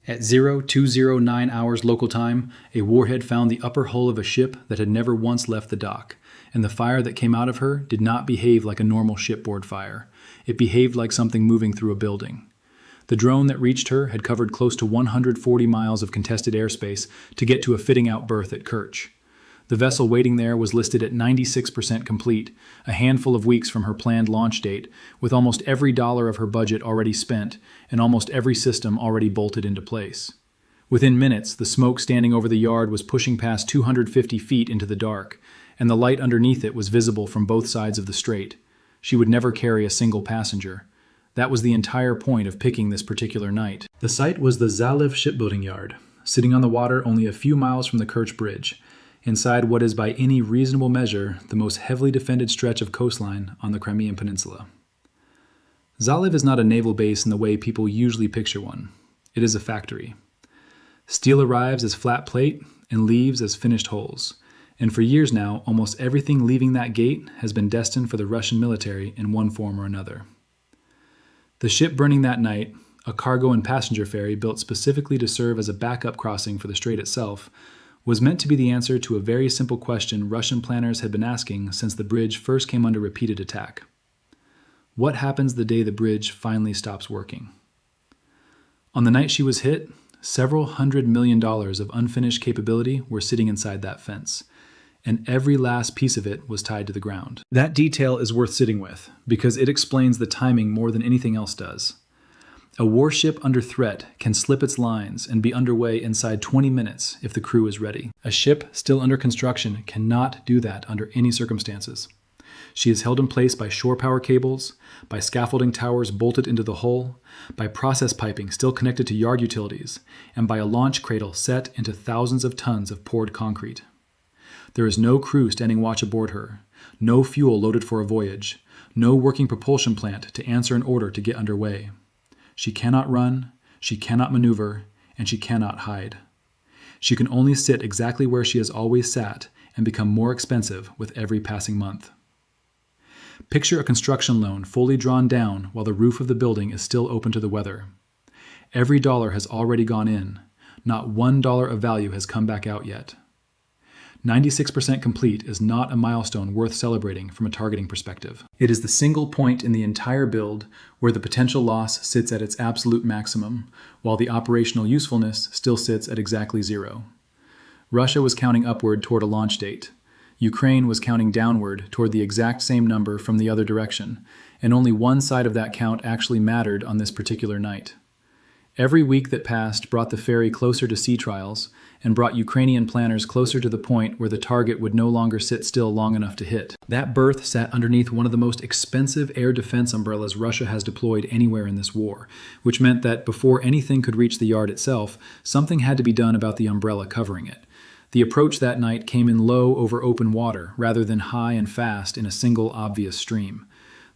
At 0209 hours local time, a warhead found the upper hull of a ship that had never once left the dock, and the fire that came out of her did not behave like a normal shipboard fire. It behaved like something moving through a building. The drone that reached her had covered close to 140 miles of contested airspace to get to a fitting-out berth at Kerch. The vessel waiting there was listed at 96% complete, a handful of weeks from her planned launch date, with almost every dollar of her budget already spent and almost every system already bolted into place. Within minutes, the smoke standing over the yard was pushing past 250 feet into the dark, and the light underneath it was visible from both sides of the strait. She would never carry a single passenger. That was the entire point of picking this particular night. The site was the Zaliv Shipbuilding Yard, sitting on the water only a few miles from the Kerch Bridge, inside what is by any reasonable measure the most heavily defended stretch of coastline on the Crimean Peninsula. Zalev is not a naval base in the way people usually picture one. It is a factory. Steel arrives as flat plate and leaves as finished hulls, and for years now, almost everything leaving that gate has been destined for the Russian military in one form or another. The ship burning that night, a cargo and passenger ferry built specifically to serve as a backup crossing for the strait itself, was meant to be the answer to a very simple question Russian planners had been asking since the bridge first came under repeated attack. What happens the day the bridge finally stops working? On the night she was hit, several $100 million of unfinished capability were sitting inside that fence, and every last piece of it was tied to the ground. That detail is worth sitting with, because it explains the timing more than anything else does. A warship under threat can slip its lines and be underway inside 20 minutes if the crew is ready. A ship still under construction cannot do that under any circumstances. She is held in place by shore power cables, by scaffolding towers bolted into the hull, by process piping still connected to yard utilities, and by a launch cradle set into thousands of tons of poured concrete. There is no crew standing watch aboard her, no fuel loaded for a voyage, no working propulsion plant to answer an order to get underway. She cannot run, she cannot maneuver, and she cannot hide. She can only sit exactly where she has always sat and become more expensive with every passing month. Picture a construction loan fully drawn down while the roof of the building is still open to the weather. Every dollar has already gone in. Not $1 of value has come back out yet. 96% complete is not a milestone worth celebrating from a targeting perspective. It is the single point in the entire build where the potential loss sits at its absolute maximum, while the operational usefulness still sits at exactly zero. Russia was counting upward toward a launch date. Ukraine was counting downward toward the exact same number from the other direction, and only one side of that count actually mattered on this particular night. Every week that passed brought the ferry closer to sea trials and brought Ukrainian planners closer to the point where the target would no longer sit still long enough to hit. That berth sat underneath one of the most expensive air defense umbrellas Russia has deployed anywhere in this war, which meant that before anything could reach the yard itself, something had to be done about the umbrella covering it. The approach that night came in low over open water rather than high and fast in a single obvious stream.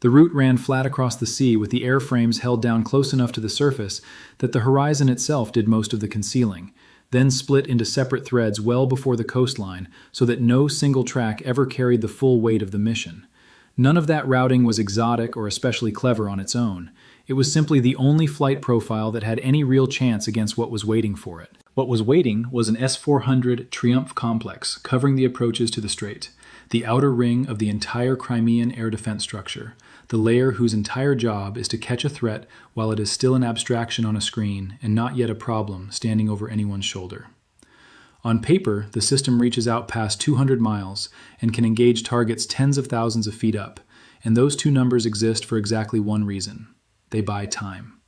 The route ran flat across the sea with the airframes held down close enough to the surface that the horizon itself did most of the concealing, then split into separate threads well before the coastline so that no single track ever carried the full weight of the mission. None of that routing was exotic or especially clever on its own. It was simply the only flight profile that had any real chance against what was waiting for it. What was waiting was an S-400 Triumph complex covering the approaches to the strait, the outer ring of the entire Crimean air defense structure, the layer whose entire job is to catch a threat while it is still an abstraction on a screen and not yet a problem standing over anyone's shoulder. On paper, the system reaches out past 200 miles and can engage targets tens of thousands of feet up, and those two numbers exist for exactly one reason. They buy time.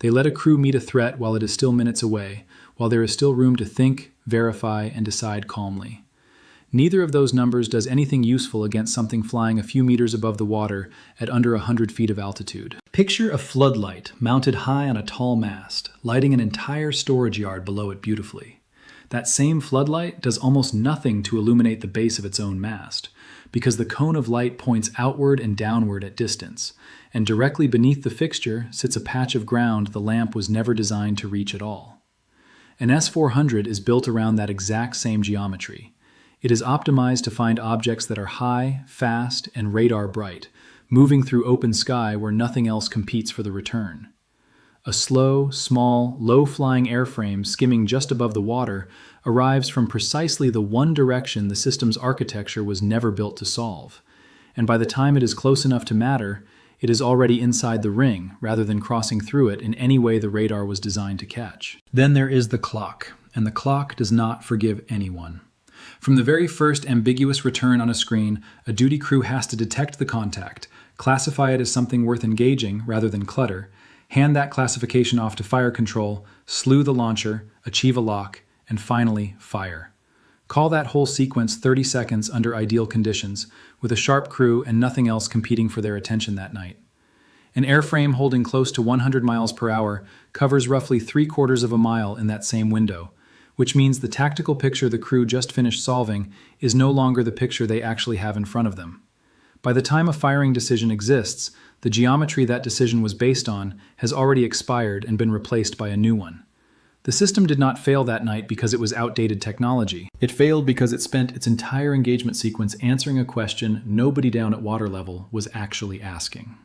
They let a crew meet a threat while it is still minutes away, while there is still room to think, verify, and decide calmly. Neither of those numbers does anything useful against something flying a few meters above the water at under 100 feet of altitude. Picture a floodlight mounted high on a tall mast, lighting an entire storage yard below it beautifully. That same floodlight does almost nothing to illuminate the base of its own mast, because the cone of light points outward and downward at distance, and directly beneath the fixture sits a patch of ground the lamp was never designed to reach at all. An S-400 is built around that exact same geometry. It is optimized to find objects that are high, fast, and radar bright, moving through open sky where nothing else competes for the return. A slow, small, low-flying airframe skimming just above the water arrives from precisely the one direction the system's architecture was never built to solve. And by the time it is close enough to matter, it is already inside the ring, rather than crossing through it in any way the radar was designed to catch. Then there is the clock, and the clock does not forgive anyone. From the very first ambiguous return on a screen, a duty crew has to detect the contact, classify it as something worth engaging rather than clutter, hand that classification off to fire control, slew the launcher, achieve a lock, and finally fire. Call that whole sequence 30 seconds under ideal conditions, with a sharp crew and nothing else competing for their attention that night. An airframe holding close to 100 miles per hour covers roughly 3/4 of a mile in that same window, which means the tactical picture the crew just finished solving is no longer the picture they actually have in front of them. By the time a firing decision exists, the geometry that decision was based on has already expired and been replaced by a new one. The system did not fail that night because it was outdated technology. It failed because it spent its entire engagement sequence answering a question nobody down at water level was actually asking.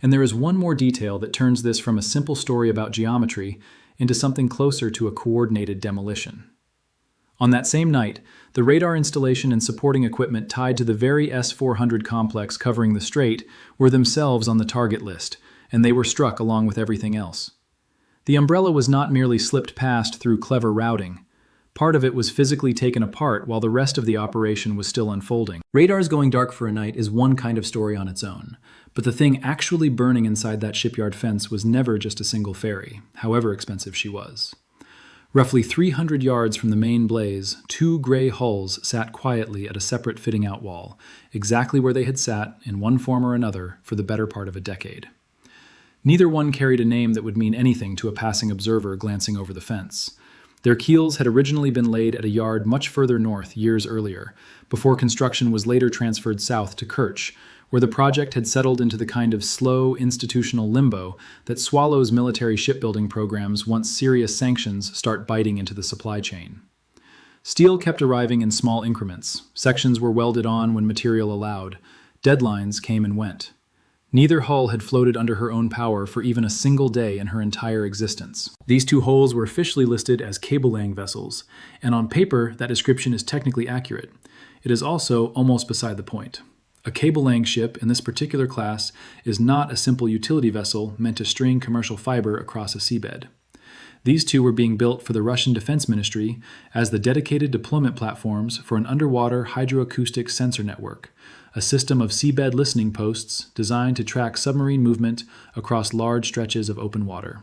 And there is one more detail that turns this from a simple story about geometry into something closer to a coordinated demolition. On that same night, the radar installation and supporting equipment tied to the very S-400 complex covering the strait were themselves on the target list, and they were struck along with everything else. The umbrella was not merely slipped past through clever routing. Part of it was physically taken apart while the rest of the operation was still unfolding. Radars going dark for a night is one kind of story on its own, but the thing actually burning inside that shipyard fence was never just a single ferry, however expensive she was. Roughly 300 yards from the main blaze, two gray hulls sat quietly at a separate fitting-out wall, exactly where they had sat, in one form or another, for the better part of a decade. Neither one carried a name that would mean anything to a passing observer glancing over the fence. Their keels had originally been laid at a yard much further north years earlier, before construction was later transferred south to Kerch, where the project had settled into the kind of slow institutional limbo that swallows military shipbuilding programs once serious sanctions start biting into the supply chain. Steel kept arriving in small increments. Sections were welded on when material allowed. Deadlines came and went. Neither hull had floated under her own power for even a single day in her entire existence. These two hulls were officially listed as cable-laying vessels, and on paper that description is technically accurate. It is also almost beside the point. A cable-laying ship in this particular class is not a simple utility vessel meant to string commercial fiber across a seabed. These two were being built for the Russian Defense Ministry as the dedicated deployment platforms for an underwater hydroacoustic sensor network, a system of seabed listening posts designed to track submarine movement across large stretches of open water.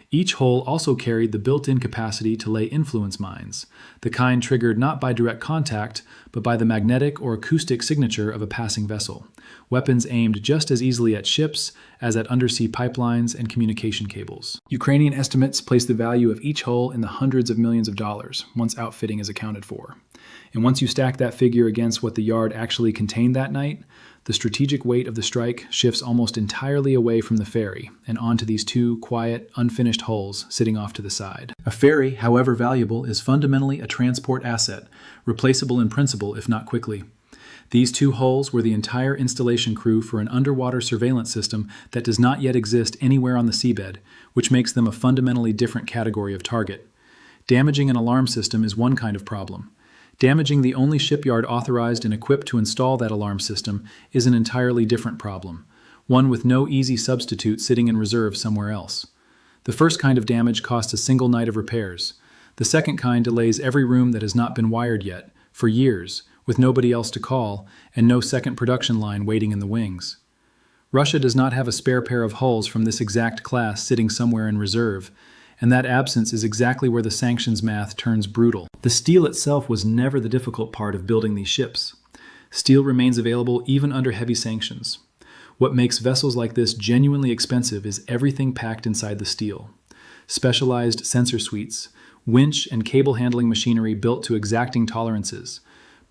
Each hull also carried the built-in capacity to lay influence mines, the kind triggered not by direct contact, but by the magnetic or acoustic signature of a passing vessel, weapons aimed just as easily at ships as at undersea pipelines and communication cables. Ukrainian estimates place the value of each hull in the hundreds of millions of dollars, once outfitting is accounted for. And once you stack that figure against what the yard actually contained that night, the strategic weight of the strike shifts almost entirely away from the ferry and onto these two quiet, unfinished hulls sitting off to the side. A ferry, however valuable, is fundamentally a transport asset, replaceable in principle if not quickly. These two hulls were the entire installation crew for an underwater surveillance system that does not yet exist anywhere on the seabed, which makes them a fundamentally different category of target. Damaging an alarm system is one kind of problem. Damaging the only shipyard authorized and equipped to install that alarm system is an entirely different problem, one with no easy substitute sitting in reserve somewhere else. The first kind of damage costs a single night of repairs. The second kind delays every room that has not been wired yet, for years, with nobody else to call, and no second production line waiting in the wings. Russia does not have a spare pair of hulls from this exact class sitting somewhere in reserve, and that absence is exactly where the sanctions math turns brutal. The steel itself was never the difficult part of building these ships. Steel remains available even under heavy sanctions. What makes vessels like this genuinely expensive is everything packed inside the steel. Specialized sensor suites, winch and cable handling machinery built to exacting tolerances,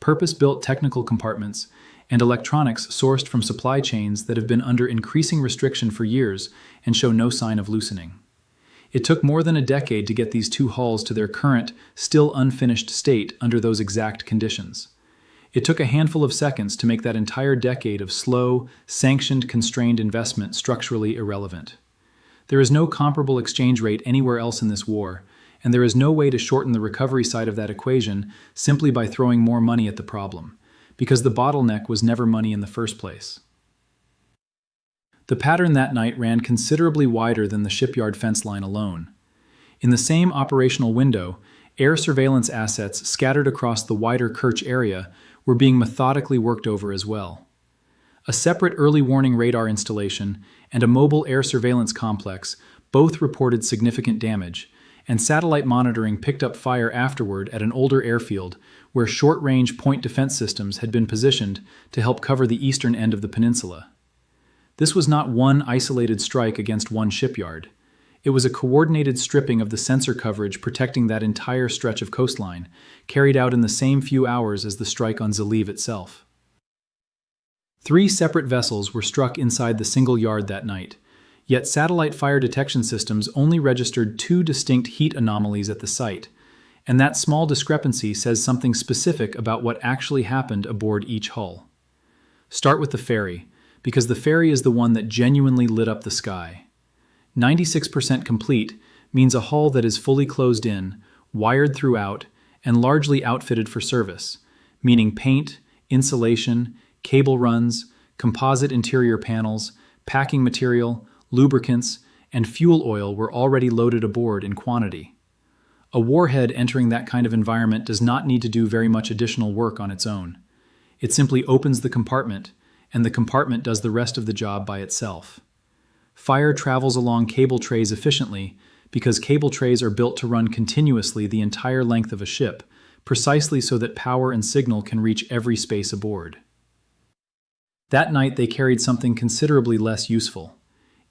purpose-built technical compartments, and electronics sourced from supply chains that have been under increasing restriction for years and show no sign of loosening. It took more than a decade to get these two hulls to their current, still unfinished state under those exact conditions. It took a handful of seconds to make that entire decade of slow, sanctioned, constrained investment structurally irrelevant. There is no comparable exchange rate anywhere else in this war, and there is no way to shorten the recovery side of that equation simply by throwing more money at the problem, because the bottleneck was never money in the first place. The pattern that night ran considerably wider than the shipyard fence line alone. In the same operational window, air surveillance assets scattered across the wider Kerch area were being methodically worked over as well. A separate early warning radar installation and a mobile air surveillance complex both reported significant damage, and satellite monitoring picked up fire afterward at an older airfield where short-range point defense systems had been positioned to help cover the eastern end of the peninsula. This was not one isolated strike against one shipyard. It was a coordinated stripping of the sensor coverage protecting that entire stretch of coastline, carried out in the same few hours as the strike on Zalev itself. 3 separate vessels were struck inside the single yard that night, yet satellite fire detection systems only registered 2 distinct heat anomalies at the site, and that small discrepancy says something specific about what actually happened aboard each hull. Start with the Ferry, because the Ferry is the one that genuinely lit up the sky. 96% complete means a hull that is fully closed in, wired throughout, and largely outfitted for service, meaning paint, insulation, cable runs, composite interior panels, packing material, lubricants, and fuel oil were already loaded aboard in quantity. A warhead entering that kind of environment does not need to do very much additional work on its own. It simply opens the compartment, and the compartment does the rest of the job by itself. Fire travels along cable trays efficiently because cable trays are built to run continuously the entire length of a ship, precisely so that power and signal can reach every space aboard. That night they carried something considerably less useful.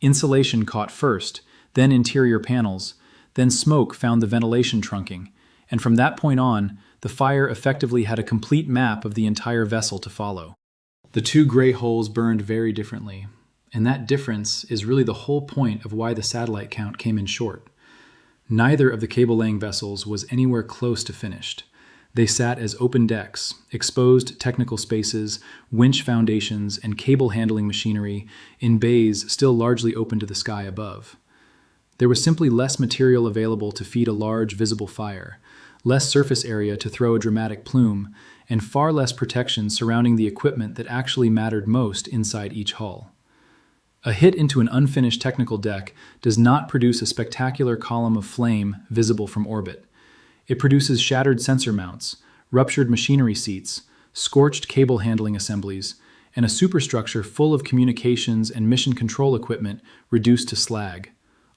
Insulation caught first, then interior panels, then smoke found the ventilation trunking, and from that point on, the fire effectively had a complete map of the entire vessel to follow. The 2 gray holes burned very differently, and that difference is really the whole point of why the satellite count came in short. Neither of the cable-laying vessels was anywhere close to finished. They sat as open decks, exposed technical spaces, winch foundations, and cable handling machinery in bays still largely open to the sky above. There was simply less material available to feed a large visible fire, less surface area to throw a dramatic plume, and far less protection surrounding the equipment that actually mattered most inside each hull. A hit into an unfinished technical deck does not produce a spectacular column of flame visible from orbit. It produces shattered sensor mounts, ruptured machinery seats, scorched cable handling assemblies, and a superstructure full of communications and mission control equipment reduced to slag.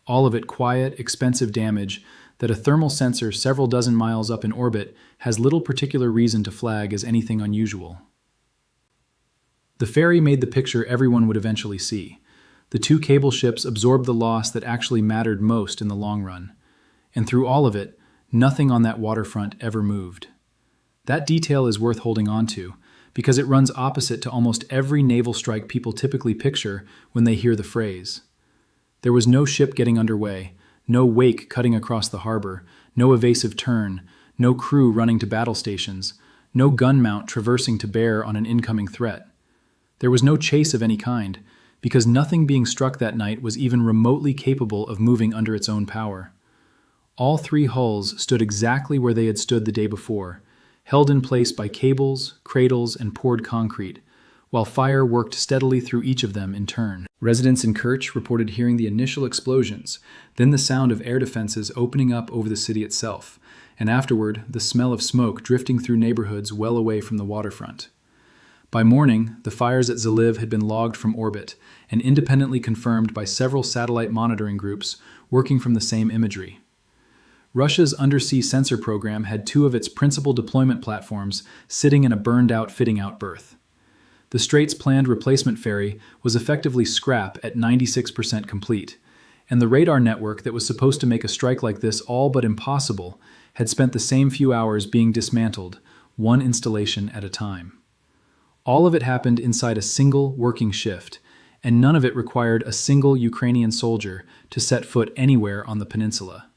All of it quiet, expensive damage that a thermal sensor several dozen miles up in orbit has little particular reason to flag as anything unusual. The Ferry made the picture everyone would eventually see. The 2 cable ships absorbed the loss that actually mattered most in the long run. And through all of it, nothing on that waterfront ever moved. That detail is worth holding on to, because it runs opposite to almost every naval strike people typically picture when they hear the phrase. There was no ship getting underway, no wake cutting across the harbor, no evasive turn, no crew running to battle stations, no gun mount traversing to bear on an incoming threat. There was no chase of any kind, because nothing being struck that night was even remotely capable of moving under its own power. All 3 hulls stood exactly where they had stood the day before, held in place by cables, cradles, and poured concrete, while fire worked steadily through each of them in turn. Residents in Kerch reported hearing the initial explosions, then the sound of air defenses opening up over the city itself, and afterward the smell of smoke drifting through neighborhoods well away from the waterfront. By morning, the fires at Zalev had been logged from orbit and independently confirmed by several satellite monitoring groups working from the same imagery. Russia's undersea sensor program had 2 of its principal deployment platforms sitting in a burned-out fitting-out berth. The Strait's planned replacement ferry was effectively scrap at 96% complete, and the radar network that was supposed to make a strike like this all but impossible had spent the same few hours being dismantled, one installation at a time. All of it happened inside a single working shift, and none of it required a single Ukrainian soldier to set foot anywhere on the peninsula.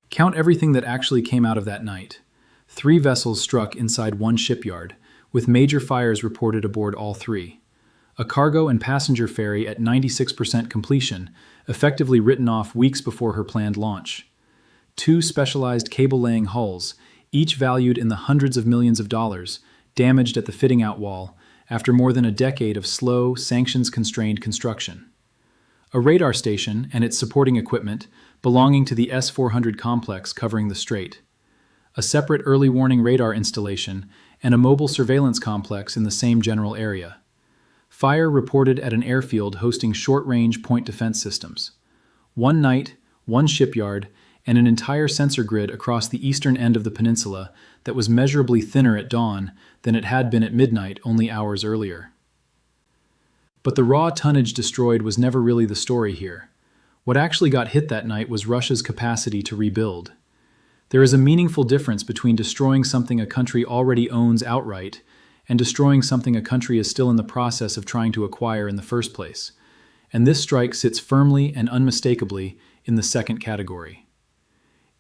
Count everything that actually came out of that night. 3 vessels struck inside one shipyard, with major fires reported aboard all 3. a cargo and passenger ferry at 96% completion, effectively written off weeks before her planned launch. 2 specialized cable-laying hulls, each valued in the hundreds of millions of dollars, damaged at the fitting-out wall after more than a decade of slow, sanctions-constrained construction. A radar station and its supporting equipment belonging to the S-400 complex covering the strait. A separate early warning radar installation and a mobile surveillance complex in the same general area. Fire reported at an airfield hosting short-range point defense systems. One night, one shipyard, and an entire sensor grid across the eastern end of the peninsula that was measurably thinner at dawn than it had been at midnight only hours earlier. But the raw tonnage destroyed was never really the story here. What actually got hit that night was Russia's capacity to rebuild. There is a meaningful difference between destroying something a country already owns outright and destroying something a country is still in the process of trying to acquire in the first place. And this strike sits firmly and unmistakably in the second category.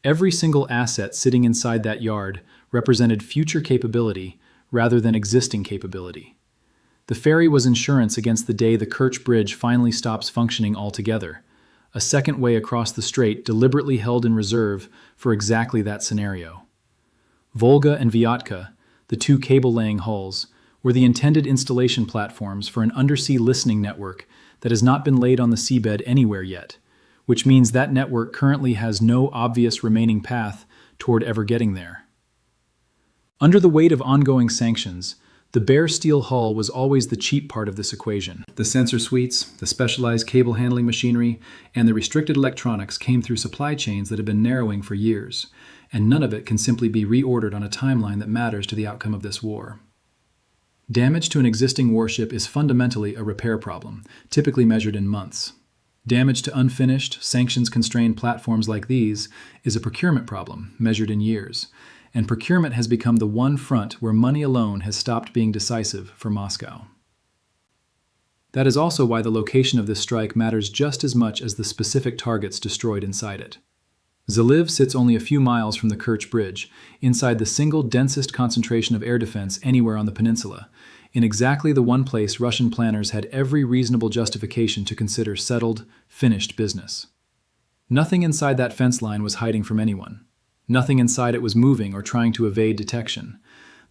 Every single asset sitting inside that yard represented future capability rather than existing capability. The ferry was insurance against the day the Kerch Bridge finally stops functioning altogether, a second way across the strait deliberately held in reserve for exactly that scenario. Volga and Vyatka, the 2 cable-laying hulls, were the intended installation platforms for an undersea listening network that has not been laid on the seabed anywhere yet, which means that network currently has no obvious remaining path toward ever getting there. Under the weight of ongoing sanctions, the bare steel hull was always the cheap part of this equation. The sensor suites, the specialized cable handling machinery, and the restricted electronics came through supply chains that have been narrowing for years, and none of it can simply be reordered on a timeline that matters to the outcome of this war. Damage to an existing warship is fundamentally a repair problem, typically measured in months. Damage to unfinished, sanctions-constrained platforms like these is a procurement problem, measured in years, and procurement has become the one front where money alone has stopped being decisive for Moscow. That is also why the location of this strike matters just as much as the specific targets destroyed inside it. Zaliv sits only a few miles from the Kerch Bridge, inside the single densest concentration of air defense anywhere on the peninsula, in exactly the one place Russian planners had every reasonable justification to consider settled, finished business. Nothing inside that fence line was hiding from anyone. Nothing inside it was moving or trying to evade detection.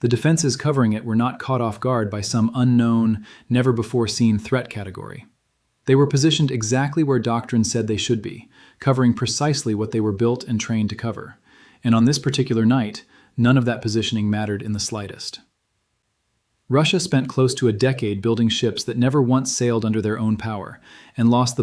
The defenses covering it were not caught off guard by some unknown, never-before-seen threat category. They were positioned exactly where doctrine said they should be, covering precisely what they were built and trained to cover. And on this particular night, none of that positioning mattered in the slightest. Russia spent close to a decade building ships that never once sailed under their own power, and lost the